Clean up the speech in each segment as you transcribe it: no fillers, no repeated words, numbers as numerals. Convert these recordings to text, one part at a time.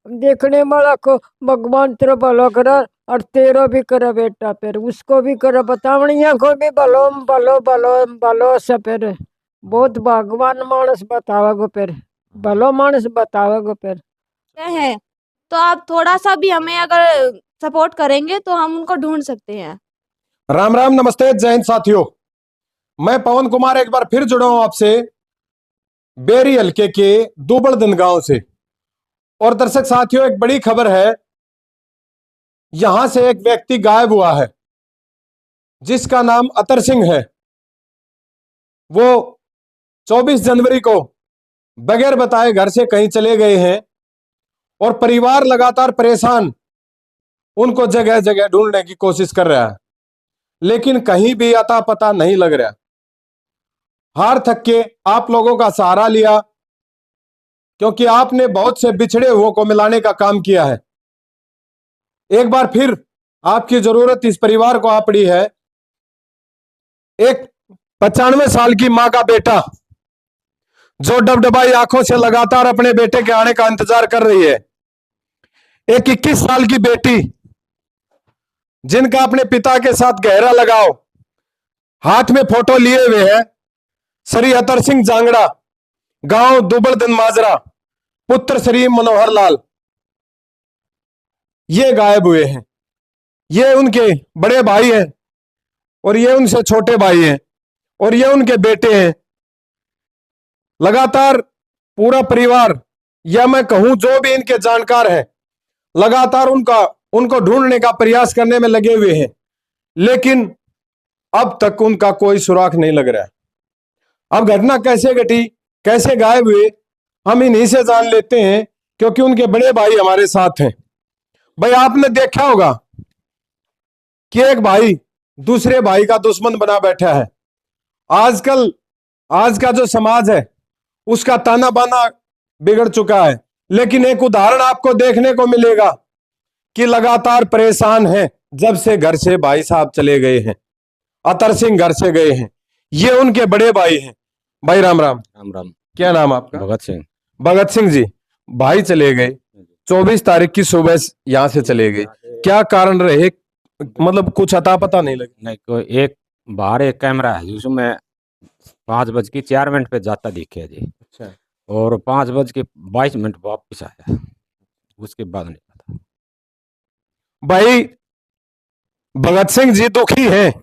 देखने वाला को भगवान तेरा भलो करे और तेरो भी करे बेटा, फिर उसको भी करे, बतावनिया को भी भलो भलो भलो भलो से फिर बहुत भगवान मानस बतावेगो, फिर भलो मानस बतावेगो फिर है। तो आप थोड़ा सा भी हमें अगर सपोर्ट करेंगे तो हम उनको ढूंढ सकते हैं। राम राम, नमस्ते, जय हिंद साथियों। मैं पवन कुमार एक बार फिर जुड़ा हूं आपसे बेरी हल्के के दुबड़दन गांव से। और दर्शक साथियों, एक बड़ी खबर है, यहां से एक व्यक्ति गायब हुआ है जिसका नाम अतर सिंह है। वो 24 जनवरी को बगैर बताए घर से कहीं चले गए हैं और परिवार लगातार परेशान उनको जगह जगह ढूंढने की कोशिश कर रहा है, लेकिन कहीं भी अता पता नहीं लग रहा। हार थक के आप लोगों का सहारा लिया, क्योंकि आपने बहुत से बिछड़े हुओं को मिलाने का काम किया है। एक बार फिर आपकी जरूरत इस परिवार को आ पड़ी है। एक 95 साल की मां का बेटा जो डबडबाई आंखों से लगातार अपने बेटे के आने का इंतजार कर रही है। एक 21 साल की बेटी जिनका अपने पिता के साथ गहरा लगाव, हाथ में फोटो लिए हुए है, श्री अतर सिंह जांगड़ा, गांव दुबड़दन माजरा, पुत्र श्री मनोहर लाल, ये गायब हुए हैं। ये उनके बड़े भाई हैं और ये उनसे छोटे भाई हैं और ये उनके बेटे हैं। लगातार पूरा परिवार, या मैं कहूं जो भी इनके जानकार हैं, लगातार उनको ढूंढने का प्रयास करने में लगे हुए हैं, लेकिन अब तक उनका कोई सुराग नहीं लग रहा है। अब घटना कैसे घटी, कैसे गायब हुए, हम इन्हीं से जान लेते हैं, क्योंकि उनके बड़े भाई हमारे साथ हैं। भाई, आपने देखा होगा कि एक भाई दूसरे भाई का दुश्मन बना बैठा है। आजकल आज का जो समाज है उसका ताना बाना बिगड़ चुका है। लेकिन एक उदाहरण आपको देखने को मिलेगा कि लगातार परेशान है जब से घर से भाई साहब चले गए हैं, अतर सिंह घर से गए हैं। ये उनके बड़े भाई हैं। भाई राम राम। राम राम। क्या नाम आपका? भगत सिंह। भगत सिंह जी, भाई चले गए 24 तारीख की सुबह यहां से चले गए, क्या कारण रहे? मतलब कुछ अता पता नहीं लगे? नहीं, कोई एक बाहर एक कैमरा है जिसमें 5:04 पे जाता दिखे जी। अच्छा। और 5:22 वापस आया, उसके बाद नहीं पता। भाई भगत सिंह जी दुखी हैं।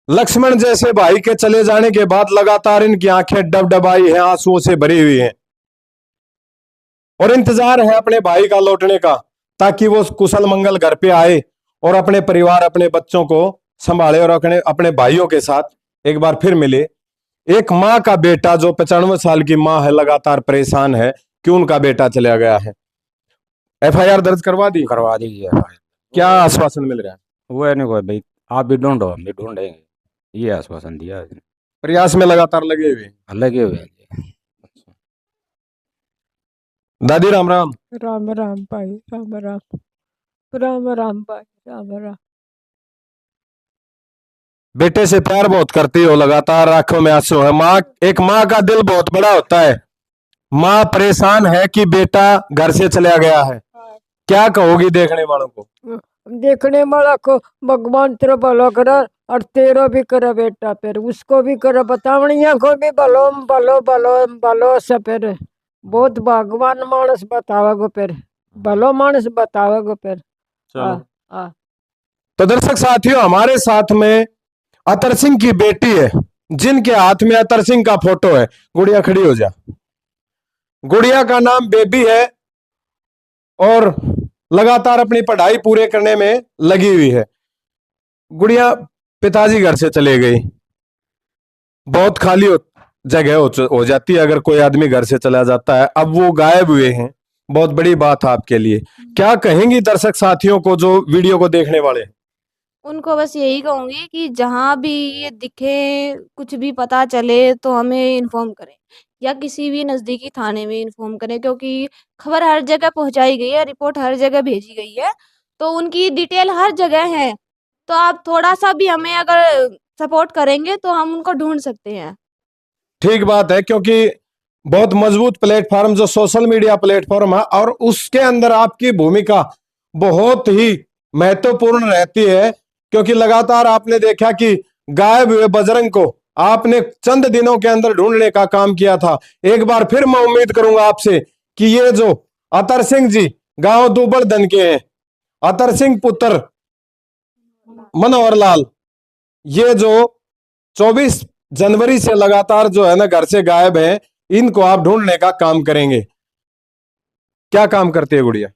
लक्ष्मण जैसे भाई के चले जाने के बाद लगातार इनकी आंखें डबडबाई हैं, आंसुओं से भरी हुई हैं और इंतजार है अपने भाई का लौटने का, ताकि वो कुशल मंगल घर पे आए और अपने परिवार, अपने बच्चों को संभाले और अपने भाइयों के साथ एक बार फिर मिले। एक माँ का बेटा जो 95 साल की माँ है, लगातार परेशान है कि उनका बेटा चला गया है। FIR दर्ज करवा दीजिए। क्या आश्वासन मिल रहा है? वो नहीं कोई भाई, आप भी ढूंढो, हम भी ढूंढेंगे, ये आश्वासन दिया है। प्रयास में लगातार लगे हुए। लगे हुए हैं जी। दादी राम राम। राम राम भाई, राम राम, राम राम भाई, राम राम। बेटे से प्यार बहुत करती हो, लगातार आंखों में आंसू है। एक माँ का दिल बहुत बड़ा होता है। माँ परेशान है कि बेटा घर से चला गया है। क्या कहोगी देखने वालों को? देखने वाला को भगवान तेरा भलो करे और तेरो भी करे बेटा, फिर उसको भी करे, बतावनिया को भी भलो भलो भलो भलो से फिर बहुत भगवान मानस बतावेगो, फिर भलो मानस बतावेगो फिर। तो दर्शक साथियों, हमारे साथ में अतर सिंह की बेटी है, जिनके हाथ में अतर सिंह का फोटो है। गुड़िया खड़ी हो जा। गुड़िया का नाम बेबी है और लगातार अपनी पढ़ाई पूरे करने में लगी हुई है। गुड़िया पिताजी घर से चले गई, बहुत खाली जगह हो जाती है अगर कोई आदमी घर से चला जाता है। अब वो गायब हुए हैं, बहुत बड़ी बात है आपके लिए। क्या कहेंगी दर्शक साथियों को जो वीडियो को देखने वाले हैं? उनको बस यही कहूंगी कि जहां भी ये दिखे, कुछ भी पता चले तो हमें इन्फॉर्म करें या किसी भी नजदीकी थाने में इन्फॉर्म करें, क्योंकि खबर हर जगह पहुंचाई गई है, रिपोर्ट हर जगह भेजी गई है, तो उनकी डिटेल हर जगह है। तो आप थोड़ा सा भी हमें अगर सपोर्ट करेंगे तो हम उनको ढूंढ सकते हैं। ठीक बात है, क्योंकि बहुत मजबूत प्लेटफॉर्म जो सोशल मीडिया प्लेटफॉर्म है, और उसके अंदर आपकी भूमिका बहुत ही महत्वपूर्ण रहती है, क्योंकि लगातार आपने देखा कि गायब हुए बजरंग को आपने चंद दिनों के अंदर ढूंढने का काम किया था। एक बार फिर मैं उम्मीद करूंगा आपसे कि ये जो अतर सिंह जी गांव दुबड़दन के हैं, अतर सिंह पुत्र मनोहर लाल, ये जो 24 जनवरी से लगातार जो है ना घर से गायब है, इनको आप ढूंढने का काम करेंगे। क्या काम करती है गुड़िया?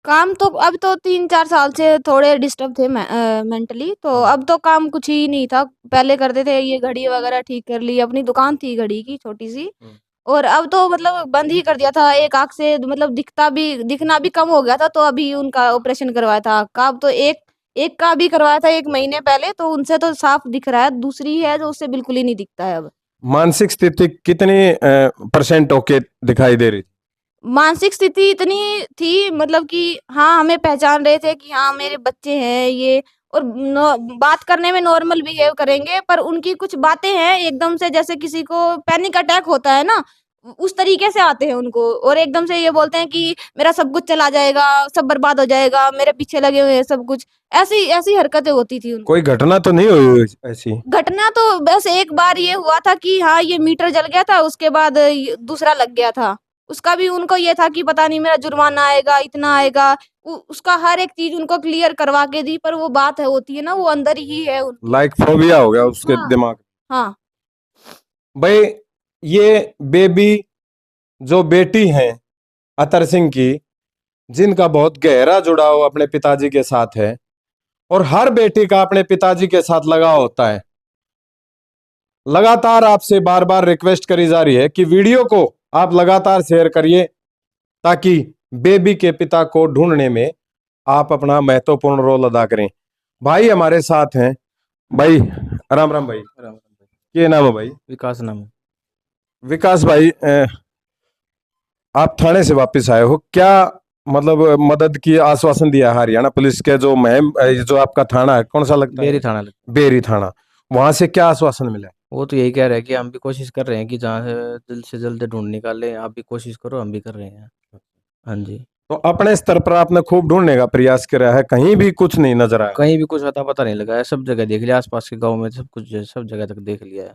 काम तो अब तो 3-4 साल से थोड़े डिस्टर्ब थे मेंटली, तो अब तो काम कुछ ही नहीं था। पहले करते थे, ये घड़ी वगैरह ठीक कर ली, अपनी दुकान थी घड़ी की छोटी सी, और अब तो मतलब बंद ही कर दिया था। एक आंख से मतलब दिखना भी कम हो गया था, तो अभी उनका ऑपरेशन करवाया था आँख का। अब तो एक का भी करवाया था 1 महीने पहले, तो उनसे तो साफ दिख रहा है। दूसरी है जो उससे बिल्कुल ही नहीं दिखता है अब। मानसिक स्थिति कितनी परसेंट ओके दिखाई दे रही? मानसिक स्थिति इतनी थी मतलब कि हाँ, हमें पहचान रहे थे कि हाँ, मेरे बच्चे हैं ये, और बात करने में नॉर्मल बिहेव करेंगे, पर उनकी कुछ बातें हैं एकदम से, जैसे किसी को पैनिक अटैक होता है ना, उस तरीके से आते हैं उनको, और एकदम से ये बोलते हैं कि मेरा सब कुछ चला जाएगा, सब बर्बाद हो जाएगा, मेरे पीछे लगे हुए हैं सब कुछ। ऐसी ऐसी हरकतें होती थी उनकी। कोई घटना तो नहीं हुई ऐसी? घटना तो बस एक बार ये हुआ था कि हाँ, ये मीटर जल गया था, उसके बाद दूसरा लग गया था। उसका भी उनको ये था कि पता नहीं मेरा जुर्माना आएगा, इतना आएगा। उसका हर एक चीज उनको क्लियर करवा के दी, पर वो बात है होती है ना, वो अंदर ही है उनकी। लाइक फोबिया हो गया उसके हाँ। दिमाग। हाँ। भाई, ये बेबी जो बेटी है अतर सिंह की, जिनका बहुत गहरा जुड़ाव अपने पिताजी के साथ है, और हर बेटी का अपने पिताजी के साथ लगाव होता है, लगातार आपसे बार बार रिक्वेस्ट करी जा रही है कि वीडियो को आप लगातार शेयर करिए, ताकि बेबी के पिता को ढूंढने में आप अपना महत्वपूर्ण रोल अदा करें। भाई हमारे साथ हैं। भाई राम राम भाई। क्या नाम है भाई? विकास नाम है। विकास भाई, आप थाने से वापस आए हो, क्या मतलब मदद की आश्वासन दिया है हरियाणा पुलिस के जो मुहिम, जो आपका थाना है, कौन सा लगता है? बेरी थाना लगता है। बेरी थाना। वहां से क्या आश्वासन मिला? वो तो यही कह रहे हैं कि हम भी कोशिश कर रहे हैं कि जहाँ से जल्द ढूंढ निकालें, आप भी कोशिश करो, हम भी कर रहे हैं। हाँ जी। तो अपने स्तर पर आपने खूब ढूंढने का प्रयास किया है, कहीं भी कुछ नहीं नजर आया? कहीं भी कुछ पता नहीं लगा है, सब जगह देख लिया, आसपास के गांव में सब कुछ, सब जगह तक देख लिया है।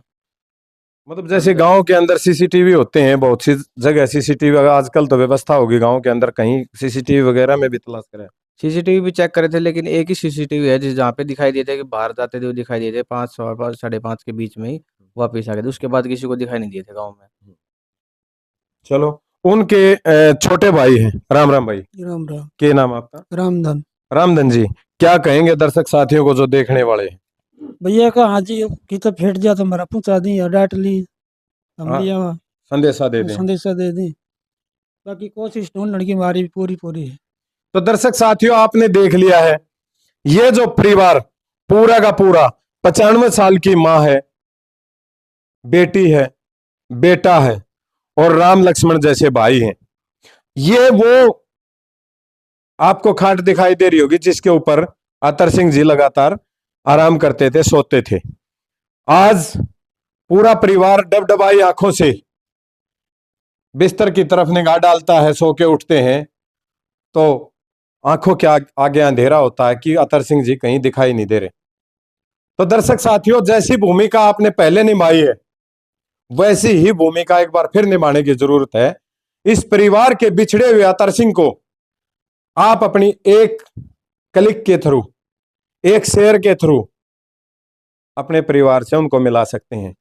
मतलब जैसे गांव के अंदर सीसीटीवी होते हैं, बहुत सी जगह सीसीटीवी, आजकल तो व्यवस्था होगी गांव के अंदर, कहीं सीसीटीवी वगैरह में भी तलाश करें? सीसीटीवी भी चेक करे थे, लेकिन एक ही सीसीटीवी है जिस जहाँ पे दिखाई देते हैं कि बाहर जाते थे, वो दिखाई देते 5 और 5 5:30 के बीच में ही वापिस आ गए थे। उसके बाद किसी को दिखाई नहीं दिए थे गाँव में। चलो, उनके छोटे भाई हैं, राम राम भाई। राम राम। क्या नाम आपका? रामधन। रामधन जी, क्या कहेंगे दर्शक साथियों को जो देखने वाले हैं? भैया का हाजी की तो फेट दिया तो हमारा पहुंचा दी या डांट ली, हम हाँ, लिया संदेशा दे दें। संदेशा दे दी। बाकी कोशिश ढूंढने की हमारी पूरी पूरी है। तो दर्शक साथियों, आपने देख लिया है, ये जो परिवार पूरा का पूरा 95 साल की माँ है, बेटी है, बेटा है, और राम लक्ष्मण जैसे भाई हैं। ये वो आपको खाट दिखाई दे रही होगी जिसके ऊपर अतर सिंह जी लगातार आराम करते थे, सोते थे। आज पूरा परिवार डबडबाई आंखों से बिस्तर की तरफ निगाह डालता है, सो के उठते हैं तो आंखों के आगे अंधेरा होता है कि अतर सिंह जी कहीं दिखाई नहीं दे रहे। तो दर्शक साथियों, जैसी भूमिका आपने पहले निभाई है, वैसी ही भूमिका एक बार फिर निभाने की जरूरत है। इस परिवार के बिछड़े हुए अतर सिंह को आप अपनी एक क्लिक के थ्रू, एक शेयर के थ्रू अपने परिवार से उनको मिला सकते हैं।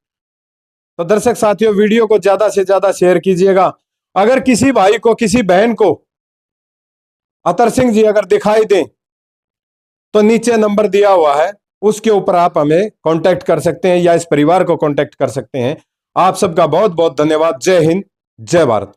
तो दर्शक साथियों, वीडियो को ज्यादा से ज्यादा शेयर कीजिएगा। अगर किसी भाई को, किसी बहन को अतर सिंह जी अगर दिखाई दें तो नीचे नंबर दिया हुआ है, उसके ऊपर आप हमें कांटेक्ट कर सकते हैं या इस परिवार को कांटेक्ट कर सकते हैं। आप सबका बहुत बहुत धन्यवाद। जय हिंद, जय भारत।